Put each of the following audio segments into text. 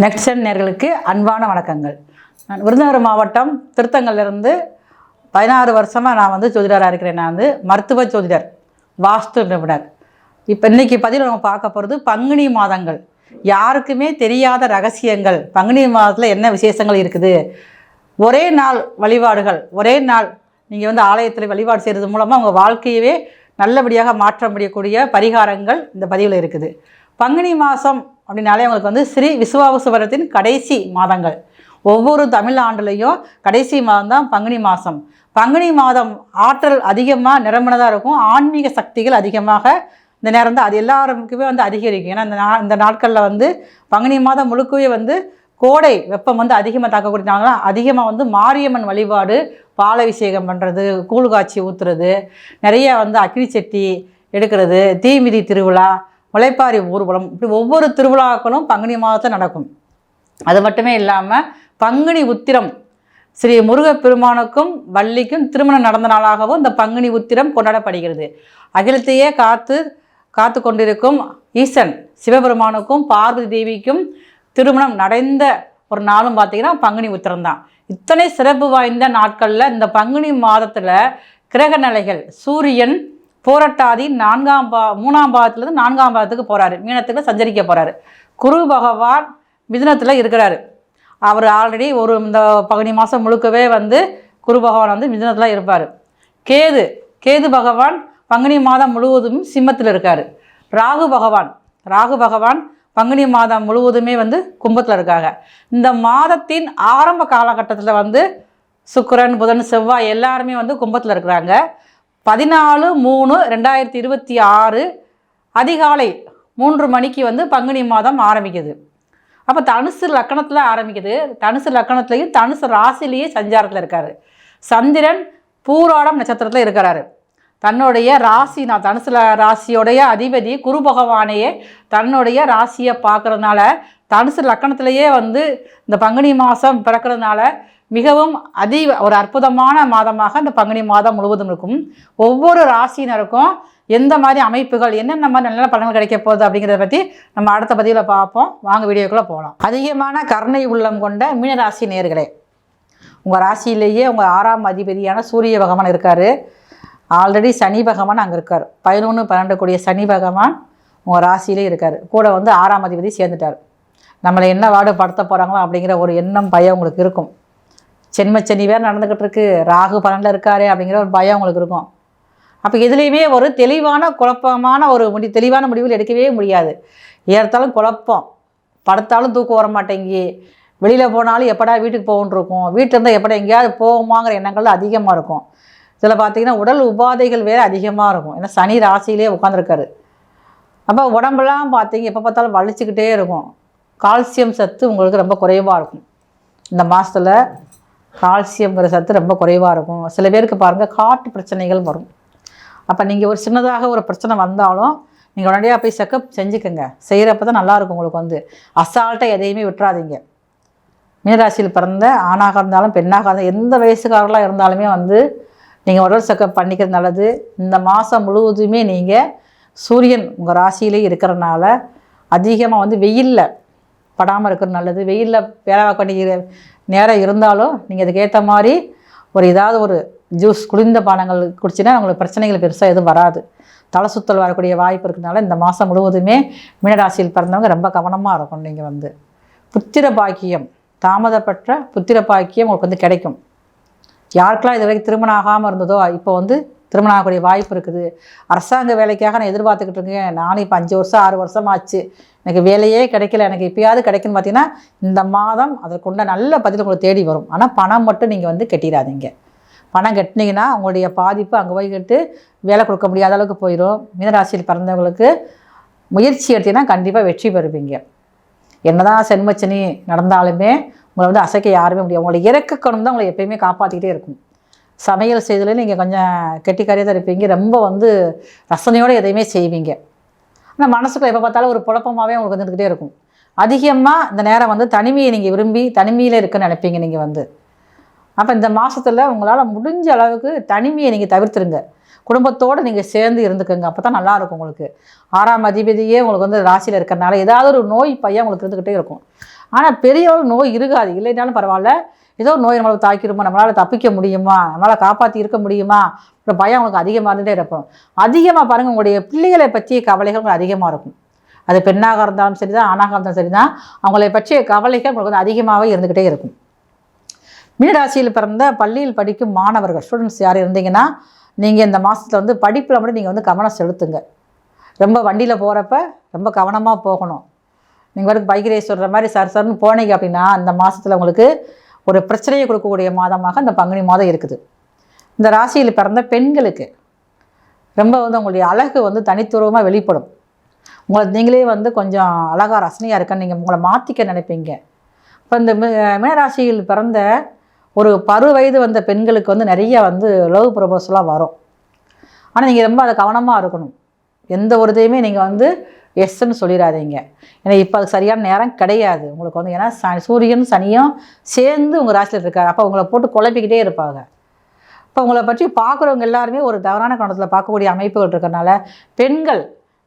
Next நேர்களுக்கு அன்பான வணக்கங்கள். நான் விருதுநகர் மாவட்டம் திருத்தங்கல்லிருந்து 16 வருஷமாக நான் ஜோதிடராக இருக்கிறேன். நான் மருத்துவ ஜோதிடர், வாஸ்து நிபுணர். இப்போ இன்றைக்கி பதிவில் நம்ம பார்க்க போகிறது பங்குனி மாதங்கள். யாருக்குமே தெரியாத ரகசியங்கள், பங்குனி மாதத்தில் என்ன விசேஷங்கள் இருக்குது, ஒரே நாள் வழிபாடுகள், ஒரே நாள் நீங்கள் ஆலயத்தில் வழிபாடு செய்கிறது மூலமாக உங்கள் வாழ்க்கையவே நல்லபடியாக மாற்ற முடியக்கூடிய பரிகாரங்கள் இந்த பதிவில் இருக்குது. பங்குனி மாதம் அப்படின்னாலே அவங்களுக்கு ஸ்ரீ விசுவாவசு கடைசி மாதங்கள். ஒவ்வொரு தமிழ் ஆண்டுலேயும் கடைசி மாதம் தான் பங்குனி மாதம். பங்குனி மாதம் ஆற்றல் அதிகமாக நிரம்பினதாக இருக்கும். ஆன்மீக சக்திகள் அதிகமாக இந்த நேரம் தான் அது எல்லாருக்குமே அதிகரிக்கும். ஏன்னா இந்த நாட்களில் பங்குனி மாதம் முழுக்கவே கோடை வெப்பம் அதிகமாக தாக்கக்கூடியனால அதிகமாக மாரியம்மன் வழிபாடு, பாலாபிஷேகம் பண்ணுறது, கூழ் காய்ச்சி ஊற்றுறது, நிறைய அக்னி சட்டி எடுக்கிறது, தீமிதி திருவிழா, முளைப்பாரி ஊர்வலம், இப்படி ஒவ்வொரு திருவிழாக்களும் பங்குனி மாதத்தில் நடக்கும். அது மட்டுமே இல்லாமல் பங்குனி உத்திரம் ஸ்ரீ முருகப்பெருமானுக்கும் வள்ளிக்கும் திருமணம் நடந்த நாளாகவும் இந்த பங்குனி உத்திரம் கொண்டாடப்படுகிறது. அகிலத்தையே காத்து கொண்டிருக்கும் ஈசன் சிவபெருமானுக்கும் பார்வதி தேவிக்கும் திருமணம் நடந்த ஒரு நாளும் பார்த்திங்கன்னா பங்குனி உத்திரம் தான். இத்தனை சிறப்பு வாய்ந்த நாட்களில் இந்த பங்குனி மாதத்தில் கிரக நிலைகள், சூரியன் போராட்டாதி 3ஆம் பாவத்திலேருந்து 4ஆம் பாவத்துக்கு போகிறாரு, மீனத்துக்கு சஞ்சரிக்க போகிறாரு. குரு பகவான் மிதுனத்தில் இருக்கிறாரு. அவர் ஆல்ரெடி இந்த பங்குனி மாதம் முழுக்கவே குரு பகவான் மிதுனத்தில் இருப்பார். கேது பகவான் பங்குனி மாதம் முழுவதும் சிம்மத்தில் இருக்கார். ராகு பகவான் பங்குனி மாதம் முழுவதுமே கும்பத்தில் இருக்காங்க. இந்த மாதத்தின் ஆரம்ப காலகட்டத்தில் சுக்கிரன், புதன், செவ்வாய் எல்லாருமே கும்பத்தில் இருக்கிறாங்க. 14/3/2026 அதிகாலை 3 மணிக்கு பங்குனி மாதம் ஆரம்பிக்குது. அப்போ தனுசு லக்கணத்தில் ஆரம்பிக்குது. தனுசு லக்கணத்துலேயும் தனுசு ராசிலேயே சஞ்சாரத்தில் இருக்கார். சந்திரன் பூராடம் நட்சத்திரத்தில் இருக்கிறாரு. தன்னுடைய ராசி, நான் தனுசு ராசியோடைய அதிபதி குரு பகவானையே தன்னுடைய ராசியை பார்க்குறதுனால தனுசு லக்கணத்திலேயே இந்த பங்குனி மாதம் பிறக்கிறதுனால மிகவும் ஒரு அற்புதமான மாதமாக இந்த பங்குனி மாதம் முழுவதும் இருக்கும். ஒவ்வொரு ராசியினருக்கும் எந்த மாதிரி அமைப்புகள், என்னென்ன மாதிரி நல்ல பலன்கள் கிடைக்க போகுது அப்படிங்கிறத பற்றி நம்ம அடுத்த பதிவில் பார்ப்போம். வாங்க வீடியோக்குள்ளே போகலாம். அதிகமான கருணை உள்ளம் கொண்ட மீனராசி நேயர்களே, உங்கள் ராசியிலேயே உங்கள் 6ஆம் அதிபதியான சூரிய பகவான் இருக்கார். ஆல்ரெடி சனி பகவான் அங்கே இருக்கார். 11/12 கூடிய சனி பகவான் உங்கள் ராசியிலே இருக்கார். கூட 6ஆம் அதிபதி சேர்ந்துட்டார். நம்மளை என்ன வாடு படுத்த போகிறாங்களோ அப்படிங்கிற ஒரு எண்ணம், பயம் உங்களுக்கு இருக்கும். சென்மச்சனி வேறு நடந்துக்கிட்டு இருக்கு, ராகு பலனில் இருக்காரு அப்படிங்கிற ஒரு பயம் உங்களுக்கு இருக்கும். அப்போ எதுலேயுமே ஒரு தெளிவான குழப்பமான தெளிவான முடிவுகள் எடுக்கவே முடியாது. ஏற்றாலும் குழப்பம், படுத்தாலும் தூக்கம் வர மாட்டேங்கி, வெளியில் போனாலும் எப்படா வீட்டுக்கு போகணுன்னு இருக்கும், வீட்டில் இருந்தால் எப்படா எங்கேயாவது போகுமாங்கிற எண்ணங்கள் அதிகமாக இருக்கும். இதில் பார்த்திங்கன்னா உடல் உபாதைகள் வேறு அதிகமாக இருக்கும். ஏன்னா சனி ராசியிலே உட்காந்துருக்காரு. அப்போ உடம்பெல்லாம் பார்த்திங்க எப்போ பார்த்தாலும் வலிச்சுக்கிட்டே இருக்கும். கால்சியம் சத்து உங்களுக்கு ரொம்ப குறைவாக இருக்கும். இந்த மாதத்தில் கால்சியம்ங்கிற சத்து ரொம்ப குறைவாக இருக்கும். சில பேருக்கு பாருங்கள் காட்டு பிரச்சனைகள் வரும். அப்போ நீங்கள் ஒரு சின்னதாக ஒரு பிரச்சனை வந்தாலும் நீங்கள் உடனடியாக போய் செக்கப் செஞ்சுக்கோங்க. செய்கிறப்ப தான் நல்லாயிருக்கும். உங்களுக்கு அசால்ட்டாக எதையுமே விட்டுறாதீங்க. மீனராசியில் பிறந்த ஆணாக இருந்தாலும் பெண்ணாக இருந்தாலும் எந்த வயசுக்காரர்களாக இருந்தாலுமே நீங்கள் உடல் செக்கப் பண்ணிக்கிறது நல்லது. இந்த மாதம் முழுவதுமே நீங்கள் சூரியன் உங்கள் ராசியிலே இருக்கிறனால அதிகமாக வெயிலில் படாமல் இருக்கிறது நல்லது. வெயிலில் வேலை பண்ணிக்கிற நேரம் இருந்தாலும் நீங்கள் அதுக்கேற்ற மாதிரி ஏதாவது ஒரு ஜூஸ், குளிர்ந்த பானங்கள் குடிச்சின்னா உங்களுக்கு பிரச்சனைகள் பெருசாக எதுவும் வராது. தலை சுத்தல் வரக்கூடிய வாய்ப்பு இருக்கிறதுனால இந்த மாதம் முழுவதுமே மீனராசியில் பிறந்தவங்க ரொம்ப கவனமாக இருக்கும். நீங்கள் புத்திர பாக்கியம், தாமதப்பட்ட புத்திர பாக்கியம் உங்களுக்கு கிடைக்கும். யாருக்கெல்லாம் இது வரைக்கும் திருமணம் ஆகாமல் இருந்ததோ இப்போ திருமணம் ஆகக்கூடிய வாய்ப்பு இருக்குது. அரசாங்க வேலைக்காக நான் எதிர்பார்த்துக்கிட்டு இருக்கேன், நானும் இப்போ 5 வருஷம் 6 வருஷம் ஆச்சு, எனக்கு வேலையே கிடைக்கல, எனக்கு இப்போயாவது கிடைக்குன்னு பார்த்தீங்கன்னா இந்த மாதம் அதற்குண்ட நல்ல பதில் உங்களுக்கு தேடி வரும். ஆனால் பணம் மட்டும் நீங்கள் கட்டிடாதீங்க. பணம் கட்டினீங்கன்னா உங்களுடைய பாதிப்பு அங்கே போய்கிட்டு வேலை கொடுக்க முடியாத அளவுக்கு போயிடும். மீனராசியில் பிறந்தவங்களுக்கு முயற்சி எடுத்தீங்கன்னா கண்டிப்பாக வெற்றி பெறுவீங்க. என்னதான் சென்மச்சனி நடந்தாலுமே உங்களை அசைக்க யாருமே முடியாது. உங்களை இறக்கக்கணும் தான் உங்களை எப்பயுமே காப்பாற்றிக்கிட்டே இருக்கும். சமையல் செய்தலே நீங்கள் கொஞ்சம் கெட்டிக்காரியாக தான் இருப்பீங்க. ரொம்ப ரசனையோடு எதையுமே செய்வீங்க. ஆனால் மனசுக்குள்ள எப்போ பார்த்தாலும் ஒரு குழப்பமாகவே உங்களுக்கு இருந்துக்கிட்டே இருக்கும். அதிகமாக இந்த நேரம் தனிமையை நீங்கள் விரும்பி தனிமையில் இருக்குன்னு நினைப்பீங்க. நீங்கள் அப்போ இந்த மாதத்தில் உங்களால் முடிஞ்ச அளவுக்கு தனிமையை நீங்கள் தவிர்த்துருங்க. குடும்பத்தோடு நீங்கள் சேர்ந்து இருந்துக்கோங்க. அப்போ தான் நல்லாயிருக்கும். உங்களுக்கு 6ஆம் அதிபதியே உங்களுக்கு ராசியில் இருக்கிறனால ஏதாவது ஒரு நோய் பையன் உங்களுக்கு இருந்துக்கிட்டே இருக்கும். ஆனால் பெரியவர்கள் நோய் இருக்காது, இல்லைனாலும் பரவாயில்ல, ஏதோ நோய் நம்மளுக்கு தாக்கிடுமா, நம்மளால் தப்பிக்க முடியுமா, நம்மளால் காப்பாற்றி இருக்க முடியுமா, அப்புறம் பயம் உங்களுக்கு அதிகமாக இருந்துகிட்டே இருப்போம். அதிகமாக பாருங்கள், உங்களுடைய பிள்ளைகளை பற்றிய கவலைகள் உங்களுக்கு அதிகமாக இருக்கும். அது பெண்ணாக இருந்தாலும் சரி தான், ஆணாக இருந்தாலும் சரி தான், அவங்களை பற்றிய கவலைகள் உங்களுக்கு வந்து அதிகமாகவே இருந்துக்கிட்டே இருக்கும். மீனராசியில் பிறந்த பள்ளியில் படிக்கும் மாணவர்கள், ஸ்டூடெண்ட்ஸ் யார் இருந்தீங்கன்னா, நீங்கள் இந்த மாதத்தில் வந்து படிப்பில் மட்டும் நீங்கள் வந்து கவனம் செலுத்துங்க. ரொம்ப வண்டியில் போகிறப்ப ரொம்ப கவனமாக போகணும். நீங்கள் வரைக்கும் பைக் ரேஸ் சொல்கிற மாதிரி சர்ன்னு போனீங்க அப்படின்னா, அந்த மாதத்தில் உங்களுக்கு ஒரு பிரச்சனையை கொடுக்கக்கூடிய மாதமாக இந்த பங்குனி மாதம் இருக்குது. இந்த ராசியில் பிறந்த பெண்களுக்கு ரொம்ப வந்து உங்களுடைய அழகு வந்து தனித்துவமாக வெளிப்படும். உங்களை நீங்களே வந்து கொஞ்சம் அழகாக ரசனையாக இருக்கன்னு நீங்கள் உங்களை மாற்றிக்க நினைப்பீங்க. இப்போ இந்த மீனராசியில் பிறந்த ஒரு வயது வந்த பெண்களுக்கு வந்து நிறைய வந்து லவ் ப்ரொபோசலாக வரும். ஆனால் நீங்கள் ரொம்ப அதை கவனமாக இருக்கணும். எந்த ஒரு இதையுமே நீங்கள் வந்து எஸ்ன்னு சொல்லிடாதீங்க. ஏன்னா இப்போ அது சரியான நேரம் கிடையாது உங்களுக்கு வந்து. ஏன்னா சூரியன் சனியும் சேர்ந்து உங்கள் ராசியில் இருக்காரு. அப்போ உங்களை போட்டு குழப்பிக்கிட்டே இருப்பாங்க. இப்போ உங்களை பற்றி பார்க்குறவங்க எல்லாருமே ஒரு தவறான கணத்தில் பார்க்கக்கூடிய அமைப்புகள் இருக்கிறனால, பெண்கள்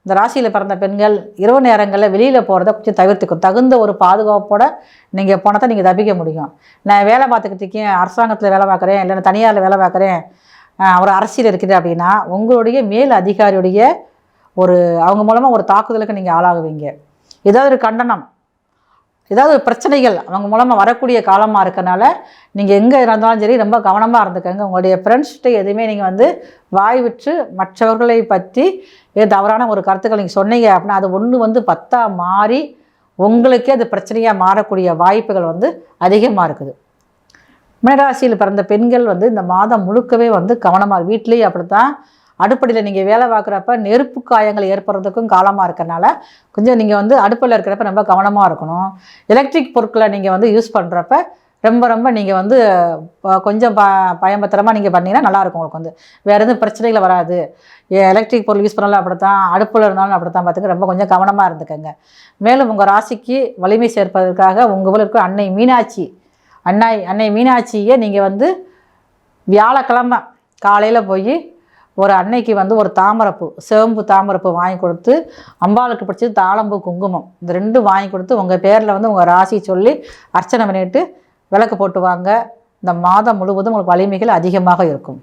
இந்த ராசியில் பிறந்த பெண்கள் இரவு நேரங்களில் வெளியில் போகிறத கொஞ்சம் தவிர்த்துக்கும். தகுந்த ஒரு பாதுகாப்போடு நீங்கள் போனால் தான் நீங்கள் தப்பிக்க முடியும். நான் வேலை பார்த்துக்கிட்டு அரசாங்கத்தில் வேலை பார்க்குறேன், இல்லைன்னா தனியாரில் வேலை பார்க்குறேன், ஒரு அரசியல் இருக்குது அப்படின்னா, உங்களுடைய மேல் அதிகாரியுடைய அவங்க மூலமாக ஒரு தாக்குதலுக்கு நீங்கள் ஆளாகுவீங்க. ஏதாவது ஒரு கண்டனம், ஏதாவது ஒரு பிரச்சனைகள் அவங்க மூலமாக வரக்கூடிய காலமாக இருக்கனால நீங்கள் எங்கே இருந்தாலும் சரி ரொம்ப கவனமாக இருந்துக்கங்க. உங்களுடைய ஃப்ரெண்ட்ஸ்கிட்ட எதுவுமே நீங்கள் வந்து வாய் விட்டு மற்றவர்களை பற்றி தவறான ஒரு கருத்துக்கள் நீங்கள் சொன்னீங்க அப்படின்னா, அது ஒன்று வந்து 10 மாறி உங்களுக்கே அது பிரச்சனையாக மாறக்கூடிய வாய்ப்புகள் வந்து அதிகமாக இருக்குது. மீனராசியில் பிறந்த பெண்கள் வந்து இந்த மாதம் முழுக்கவே வந்து கவனமாக, வீட்லேயே அப்படித்தான், அடுப்படியில் நீங்கள் வேலை பார்க்குறப்ப நெருப்பு காயங்கள் ஏற்படுறதுக்கும் காலமாக இருக்கிறனால கொஞ்சம் நீங்கள் வந்து அடுப்பில் இருக்கிறப்ப ரொம்ப கவனமாக இருக்கணும். எலக்ட்ரிக் பொருட்களை நீங்கள் வந்து யூஸ் பண்ணுறப்ப ரொம்ப நீங்கள் வந்து கொஞ்சம் பயம்பத்திரமாக நீங்கள் பண்ணிங்கன்னா நல்லாயிருக்கும். உங்களுக்கு வந்து வேறு எதுவும் பிரச்சனைகள் வராது. எலக்ட்ரிக் பொருள் யூஸ் பண்ணாலும் அப்படித்தான், அடுப்பில் இருந்தாலும் அப்படித்தான் பார்த்துக்க, ரொம்ப கொஞ்சம் கவனமாக இருந்துக்கங்க. மேலும் உங்கள் ராசிக்கு வலிமை சேர்ப்பதற்காக உங்கள் இருக்க அன்னை மீனாட்சியை நீங்கள் வந்து வியாழக்கிழமை காலையில் போய் ஒரு அன்னைக்கு வந்து ஒரு தாமரைப்பூ, சிவம்பு தாமரைப்பூ வாங்கி கொடுத்து, அம்பாளுக்கு பிடிச்சது தாளம்பூ, குங்குமம், இந்த 2 வாங்கி கொடுத்து உங்கள் பேரில் வந்து உங்கள் ராசி சொல்லி அர்ச்சனை பண்ணிட்டு விளக்கு போட்டு வாங்க. இந்த மாதம் முழுவதும் உங்களுக்கு வலிமைகள் அதிகமாக இருக்கும்.